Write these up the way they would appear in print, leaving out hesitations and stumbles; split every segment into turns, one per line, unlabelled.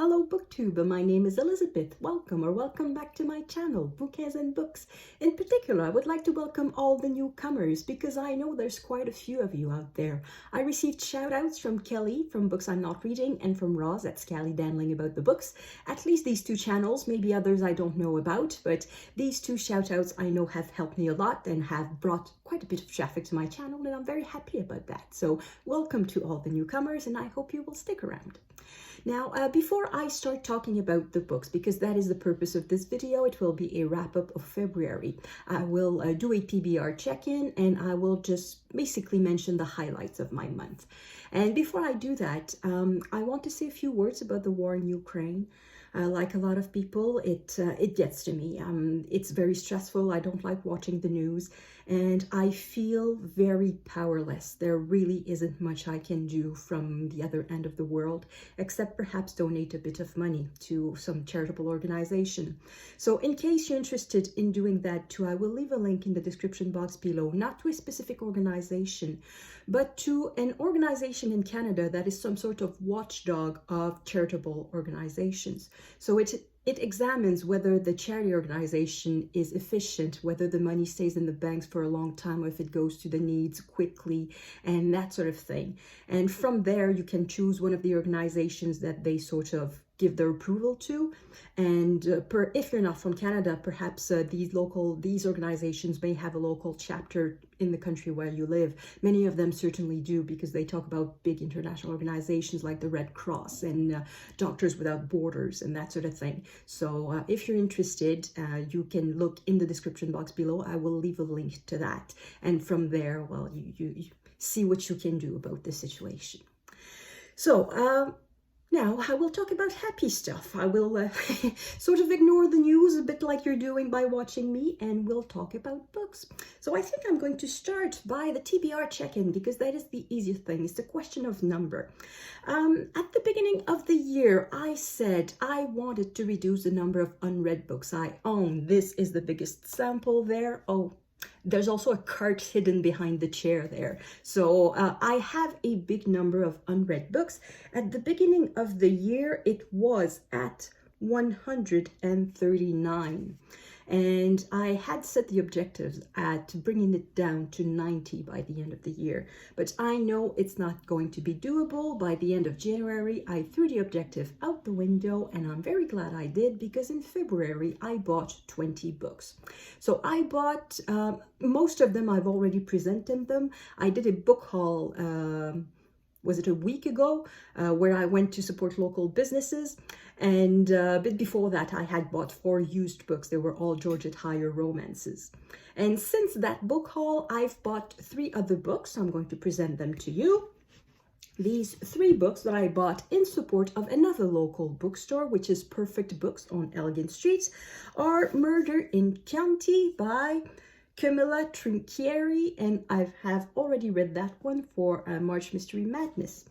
Hello Booktuber, my name is Elizabeth. Welcome back to my channel, Bouquets and Books. In particular, I would like to welcome all the newcomers because I know there's quite a few of you out there. I received shout outs from Kelly from Books I'm Not Reading and from Roz at Scally Dandling about the books. At least these two channels, maybe others I don't know about, but these two shout outs I know have helped me a lot and have brought quite a bit of traffic to my channel, and I'm very happy about that. So welcome to all the newcomers, and I hope you will stick around. Now, before I start talking about the books, because that is the purpose of this video, it will be a wrap-up of February. I will do a TBR check-in, and I will just basically mention the highlights of my month. And before I do that, I want to say a few words about the war in Ukraine. Like a lot of people, it gets to me. It's very stressful. I don't like watching the news, and I feel very powerless. There really isn't much I can do from the other end of the world, except perhaps donate a bit of money to some charitable organization. So in case you're interested in doing that too, I will leave a link in the description box below, not to a specific organization, but to an organization in Canada that is some sort of watchdog of charitable organizations. So it examines whether the charity organization is efficient, whether the money stays in the banks for a long time, or if it goes to the needs quickly, and that sort of thing. And from there, you can choose one of the organizations that they sort of give their approval to. And if you're not from Canada, perhaps these organizations may have a local chapter in the country where you live. Many of them certainly do, because they talk about big international organizations like the Red Cross and Doctors Without Borders and that sort of thing. So if you're interested, you can look in the description box below. I will leave a link to that. And from there, well, you see what you can do about the situation. So, now, I will talk about happy stuff. I will sort of ignore the news a bit like you're doing by watching me, and we'll talk about books. So I think I'm going to start by the TBR check-in, because that is the easiest thing. It's a question of number. At the beginning of the year, I said I wanted to reduce the number of unread books I own. This is the biggest sample there. Oh, there's also a cart hidden behind the chair there. So I have a big number of unread books. At the beginning of the year, it was at 139. And I had set the objectives at bringing it down to 90 by the end of the year. But I know it's not going to be doable. By the end of January, I threw the objective out the window, and I'm very glad I did, because in February, I bought 20 books. So I bought, most of them I've already presented them. I did a book haul, was it a week ago, where I went to support local businesses. And a bit before that, I had bought 4 used books. They were all Georgette Heyer romances. And since that book haul, I've bought 3 other books. So I'm going to present them to you. These 3 books that I bought in support of another local bookstore, which is Perfect Books on Elegant Street, are Murder in Chianti by Camilla, Trinchieri, and I have already read that one for March Mystery Madness.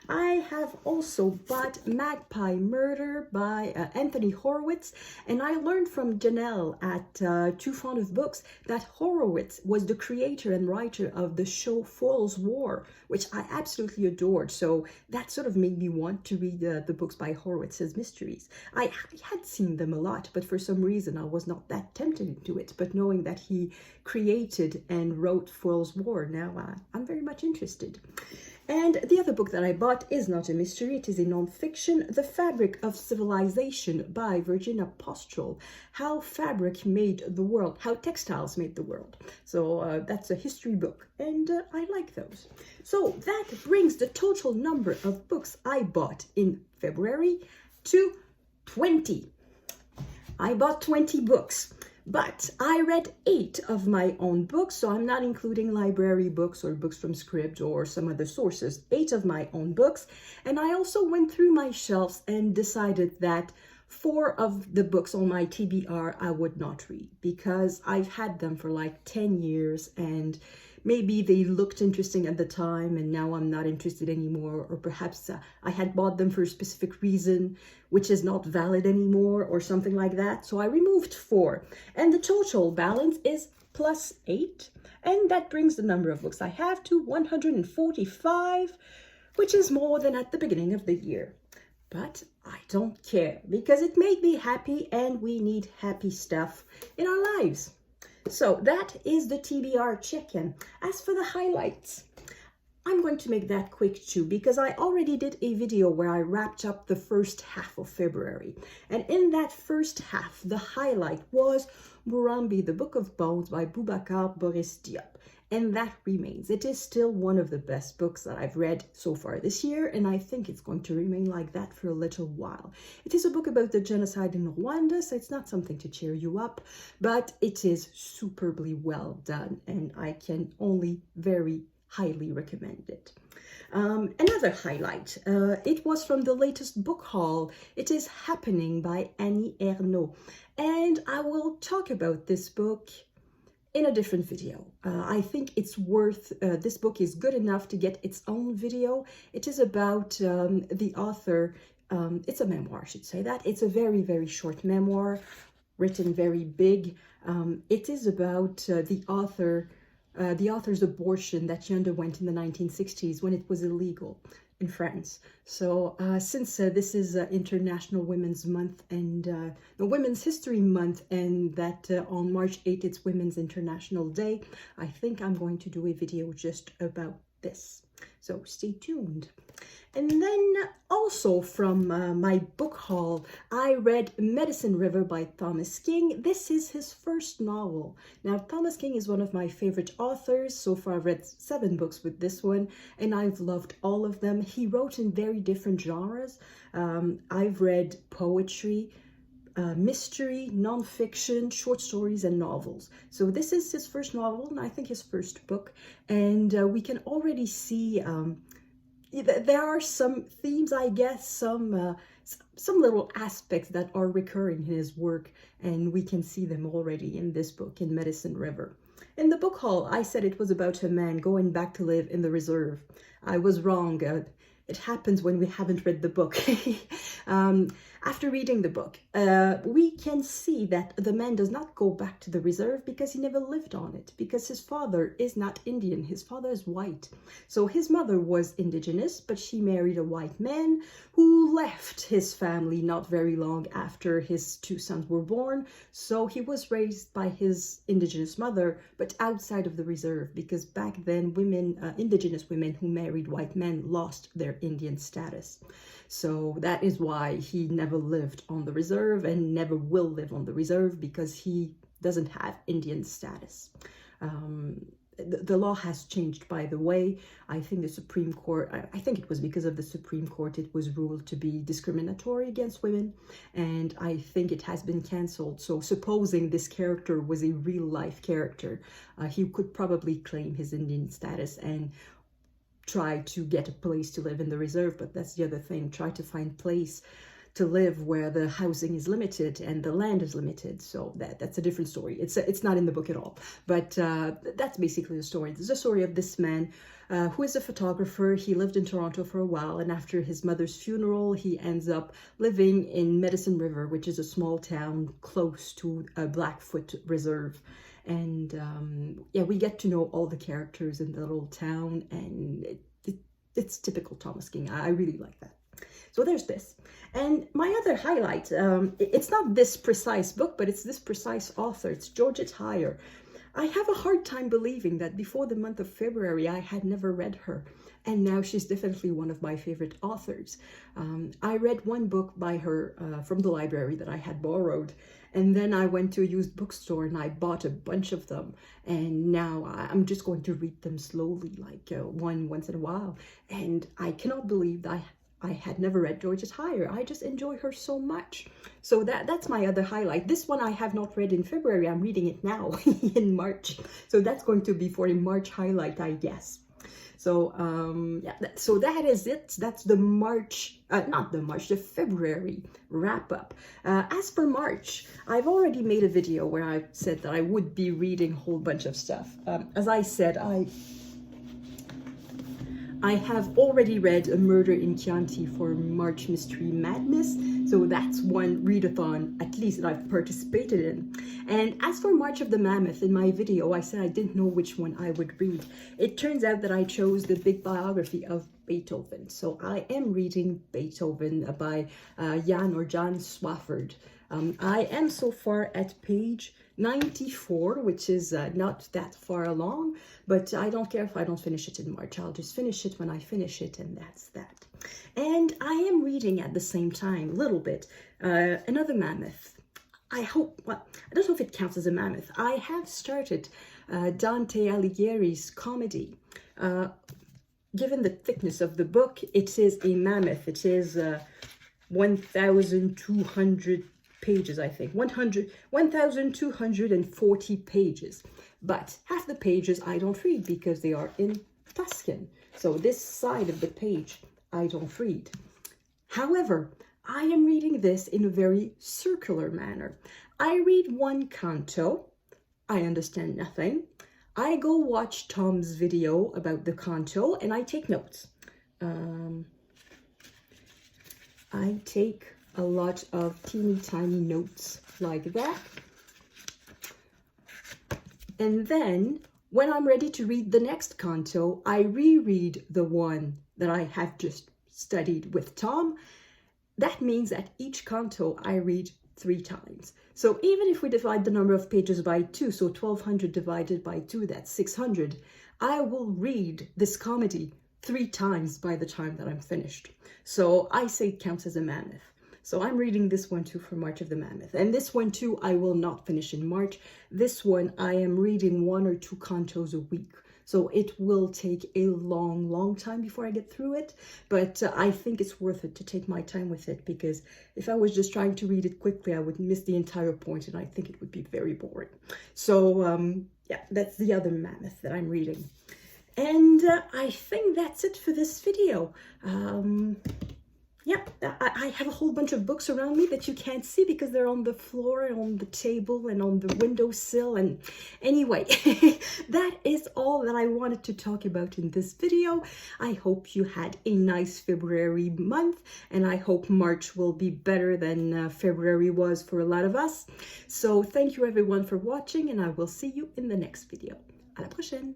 I have also bought Magpie Murder by Anthony Horowitz, and I learned from Janelle at Too Fond of Books that Horowitz was the creator and writer of the show Foyle's War, which I absolutely adored. So that sort of made me want to read the books by Horowitz's mysteries. I had seen them a lot, but for some reason I was not that tempted into it. But knowing that he created and wrote Foyle's War, now I'm very much interested. And the other book that I bought is not a mystery. It is a non-fiction, The Fabric of Civilization by Virginia Postrel. How fabric made the world, how textiles made the world. So that's a history book, and I like those. So that brings the total number of books I bought in February to 20. I bought 20 books. But I read 8 of my own books, so I'm not including library books or books from Scribd or some other sources. 8 of my own books. And I also went through my shelves and decided that 4 of the books on my TBR I would not read, because I've had them for like 10 years, and maybe they looked interesting at the time and now I'm not interested anymore, or perhaps I had bought them for a specific reason which is not valid anymore, or something like that. So I removed 4, and the total balance is +8, and that brings the number of books I have to 145, which is more than at the beginning of the year. But I don't care because it made me happy and we need happy stuff in our lives. So that is the TBR check-in. As for the highlights, I'm going to make that quick too because I already did a video where I wrapped up the first half of February. And in that first half, the highlight was Murambi, the Book of Bones by Boubacar, Boris, Diop. And that remains. It is still one of the best books that I've read so far this year, and I think it's going to remain like that for a little while. It is a book about the genocide in Rwanda, so it's not something to cheer you up, but it is superbly well done, and I can only very highly recommend it. Another highlight, it was from the latest book haul. It is Happening by Ernaux, and I will talk about this book in a different video. I think it's worth, this book is good enough to get its own video. It is about the author, it's a memoir, I should say that. It's a very, very short memoir, written very big. It is about the author's abortion that she underwent in the 1960s when it was illegal in France. So since this is International Women's Month and the Women's History Month, and that on March 8th it's Women's International Day, I think I'm going to do a video just about this. So stay tuned. And then also from my book haul, I read Medicine River by Thomas King. This is his first novel. Now, Thomas King is one of my favorite authors. So far, I've read 7 books with this one, and I've loved all of them. He wrote in very different genres. I've read poetry, mystery, nonfiction, short stories, and novels. So this is his first novel, and I think his first book. And we can already see there are some themes, I guess, some little aspects that are recurring in his work, and we can see them already in this book, in Medicine River. In the book haul, I said it was about a man going back to live in the reserve. I was wrong. It happens when we haven't read the book. After reading the book, we can see that the man does not go back to the reserve because he never lived on it, because his father is not Indian, his father is white. So his mother was indigenous, but she married a white man who left his family not very long after his 2 sons were born. So he was raised by his indigenous mother, but outside of the reserve, because back then women, indigenous women who married white men lost their Indian status. So that is why he never lived on the reserve and never will live on the reserve, because he doesn't have Indian status. The law has changed, by the way. I think the Supreme Court, I think it was because of the Supreme Court, it was ruled to be discriminatory against women, and I think it has been cancelled. So supposing this character was a real life character, he could probably claim his Indian status and try to get a place to live in the reserve. But that's the other thing, try to find place to live where the housing is limited and the land is limited. So that's a different story. It's not in the book at all, but that's basically the story. There's a story of this man who is a photographer. He lived in Toronto for a while, and after his mother's funeral, he ends up living in Medicine River, which is a small town close to a Blackfoot reserve. And yeah, we get to know all the characters in the little town, and it's typical Thomas King. I really like that. So there's this. And my other highlight, it's not this precise book, but it's this precise author. It's Georgette Heyer. I have a hard time believing that before the month of February, I had never read her. And now she's definitely one of my favorite authors. I read one book by her from the library that I had borrowed. And then I went to a used bookstore and I bought a bunch of them. And now I'm just going to read them slowly, like once in a while. And I cannot believe that I had never read Georgette Heyer. I just enjoy her so much. So that's my other highlight. This one I have not read in February. I'm reading it now in March. So that's going to be for a March highlight, I guess. So yeah, so that is it. That's the March, the February wrap up. As for March, I've already made a video where I said that I would be reading a whole bunch of stuff. As I said, I have already read A Murder in Chianti for March Mystery Madness. So that's one readathon, at least, that I've participated in. And as for March of the Mammoth, in my video, I said I didn't know which one I would read. It turns out that I chose the big biography of Beethoven. So I am reading Beethoven by Jan Swafford. I am so far at page 94, which is not that far along, but I don't care if I don't finish it in March. I'll just finish it when I finish it, and that's that. And I am reading at the same time, a little bit, another Mammoth. I hope, well, I don't know if it counts as a Mammoth. I have started Dante Alighieri's comedy. Given the thickness of the book, it is a Mammoth. It is 1,200 pages, I think, 1,240 pages. But half the pages I don't read because they are in Tuscan. So this side of the page I don't read. However, I am reading this in a very circular manner. I read one canto, I understand nothing. I go watch Tom's video about the canto and I take notes. I take a lot of teeny tiny notes like that. And then when I'm ready to read the next canto, I reread the one that I have just studied with Tom. That means that each canto I read 3 times. So even if we divide the number of pages by 2, so 1,200 divided by 2, that's 600, I will read this comedy 3 times by the time that I'm finished. So I say it counts as a Mammoth. So I'm reading this one too for March of the Mammoth. And this one too, I will not finish in March. This one, I am reading 1 or 2 cantos a week. So it will take a long time before I get through it. But I think it's worth it to take my time with it, because if I was just trying to read it quickly, I would miss the entire point and I think it would be very boring. So yeah, that's the other Mammoth that I'm reading. And I think that's it for this video. Yeah, I have a whole bunch of books around me that you can't see because they're on the floor and on the table and on the windowsill. And anyway, that is all that I wanted to talk about in this video. I hope you had a nice February month, and I hope March will be better than February was for a lot of us. So thank you everyone for watching, and I will see you in the next video. À la prochaine!